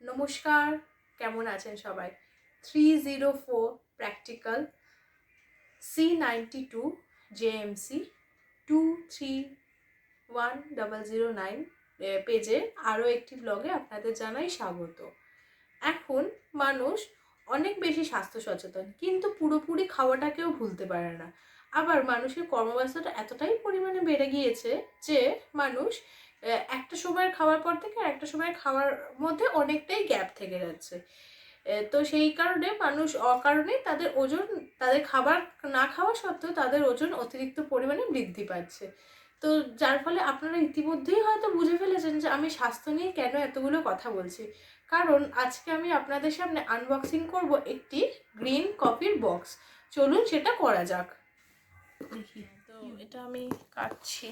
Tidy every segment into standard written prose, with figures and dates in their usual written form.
নমস্কার, কেমন আছেন সবাই? 304 প্র্যাকটিক্যাল C92 JMC 231009 পেজে আরও একটি ব্লগে আপনাদের জানাই স্বাগত। এখন মানুষ অনেক বেশি স্বাস্থ্য সচেতন, কিন্তু পুরোপুরি খাওয়াটাকেও ভুলতে পারে না। আবার মানুষের কর্মব্যস্ততা এতটাই পরিমাণে বেড়ে গিয়েছে যে মানুষ একটা সময়ের খাওয়ার পর থেকে আর একটা সময়ের খাওয়ার মধ্যে অনেকটাই গ্যাপ থেকে যাচ্ছে। তো সেই কারণে মানুষ অকারণে তাদের ওজন, তাদের খাবার না খাওয়া সত্ত্বেও তাদের ওজন অতিরিক্ত পরিমাণে বৃদ্ধি পাচ্ছে। তো যার ফলে আপনারা ইতিমধ্যেই হয়তো বুঝে ফেলেছেন যে আমি স্বাস্থ্য নিয়ে কেন এতগুলো কথা বলছি। কারণ আজকে আমি আপনাদের সামনে আনবক্সিং করব একটি গ্রিন কফির বক্স। চলুন সেটা করা যাক। দেখি, তো এটা আমি কাটছি।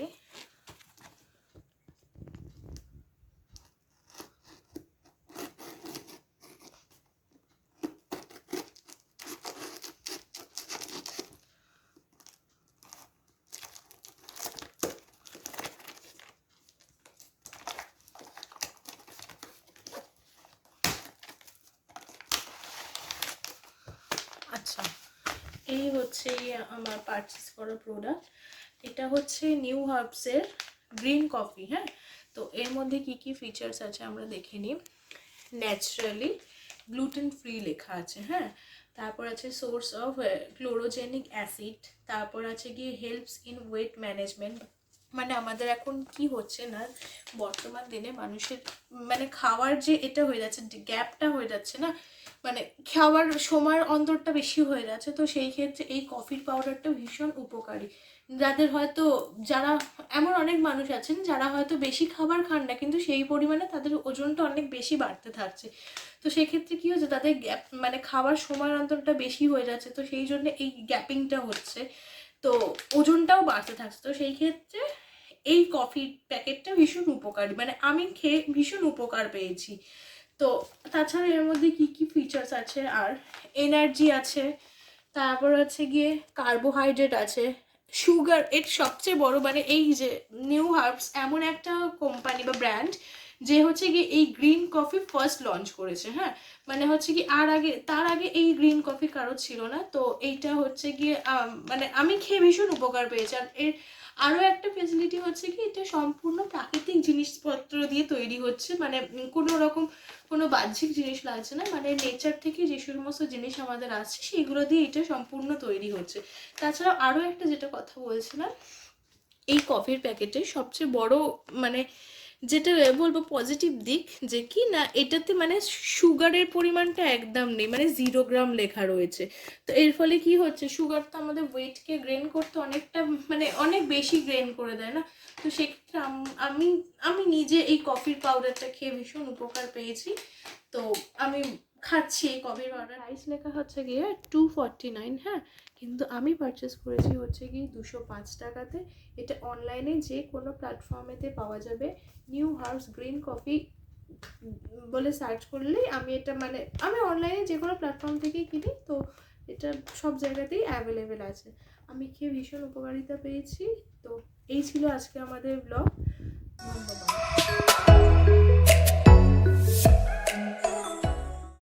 আচ্ছা, এই হচ্ছে আমার পারচেস করা প্রোডাক্ট। এটা হচ্ছে নিউ হার্বসের গ্রিন কফি। হ্যাঁ, তো এর মধ্যে কি কি ফিচার্স আছে আমরা দেখে নিই। ন্যাচারালি গ্লুটেন ফ্রি লেখা আছে। হ্যাঁ, তারপর আছে সোর্স অফ ক্লোরোজেনিক অ্যাসিড, তারপর আছে গিয়ে হেল্পস ইন ওয়েট ম্যানেজমেন্ট। মানে আমাদের এখন কি হচ্ছে না, বর্তমান দিনে মানুষের মানে খাওয়ার যে এটা হয়ে যাচ্ছে, গ্যাপটা হয়ে যাচ্ছে না, মানে খাওয়ার সময়ের অন্তরটা বেশি হয়ে যাচ্ছে। তো সেই ক্ষেত্রে এই কফির পাউডারটা ভীষণ উপকারী। যাদের হয়তো, যারা এমন অনেক মানুষ আছেন যারা হয়তো বেশি খাবার খান না, কিন্তু সেই পরিমাণে তাদের ওজনটা অনেক বেশি বাড়তে থাকছে। তো সেক্ষেত্রে কী হচ্ছে, তাদের গ্যাপ মানে খাওয়ার সময়ের অন্তরটা বেশি হয়ে যাচ্ছে, তো সেই জন্য এই গ্যাপিংটা হচ্ছে, তো ওজনটাও বাড়তে থাকছে। তো সেই ক্ষেত্রে এই কফির প্যাকেটটা ভীষণ উপকারী, মানে আমি খেয়ে ভীষণ উপকার পেয়েছি। তো তাছাড়া এর মধ্যে কি কি ফিচার্স আছে, আর এনার্জি আছে, তারপর হচ্ছে গিয়ে কার্বোহাইড্রেট আছে, সুগার। এর সবচেয়ে বড় মানে এই যে নিউ হার্বস এমন একটা কোম্পানি বা ব্র্যান্ড যে হচ্ছে গিয়ে এই গ্রিন কফি ফার্স্ট লঞ্চ করেছে। হ্যাঁ, মানে হচ্ছে কি তার আগে এই গ্রিন কফি কারো ছিল না। তো এইটা হচ্ছে গিয়ে মানে আমি খেয়ে ভীষণ উপকার পেয়েছি। আর এর আরও একটা ফেসিলিটি হচ্ছে কি, এটা সম্পূর্ণ প্রাকৃতিক জিনিসপত্র দিয়ে তৈরি হচ্ছে, মানে কোনো রকম কোনো বাহ্যিক জিনিস লাগছে না, মানে নেচার থেকে যে সমস্ত জিনিস আমাদের আসছে সেইগুলো দিয়ে এটা সম্পূর্ণ তৈরি হচ্ছে। তাছাড়া আরও একটা যেটা কথা বলছিলাম, এই কফির প্যাকেটে সবচেয়ে বড় মানে যেটা বলবো পজিটিভ দিক, যে কি না এটাতে মানে সুগারের পরিমাণটা একদম নেই, মানে 0 গ্রাম লেখা রয়েছে। তো এর ফলে কি হচ্ছে, সুগার তো আমাদের ওয়েটকে গ্রেন করতে অনেকটা মানে অনেক বেশি গ্রেন করে দেয় না। তো সেক্ষেত্রে আমি আমি নিজে এই কফির পাউডারটা খেয়ে ভীষণ উপকার পেয়েছি। তো আমি খাচ্ছি এই কফির পাউডার। প্রাইস লেখা হচ্ছে গিয়ে 249। হ্যাঁ, কিন্তু আমি পারচেস করেছি হচ্ছে গিয়ে 205 টাকাতে। এটা অনলাইনে যে কোনো প্ল্যাটফর্মেতে পাওয়া যাবে। নিউ হার্বস গ্রিন কফি বলে সার্চ করলেই আমি এটা, মানে আমি অনলাইনে যে কোনো প্ল্যাটফর্ম থেকেই কিনি, তো এটা সব জায়গাতেই অ্যাভেলেবেল আছে। আমি খেয়ে ভীষণ উপকারিতা পেয়েছি। তো এই ছিল আজকে আমাদের ব্লগ। ধন্যবাদ।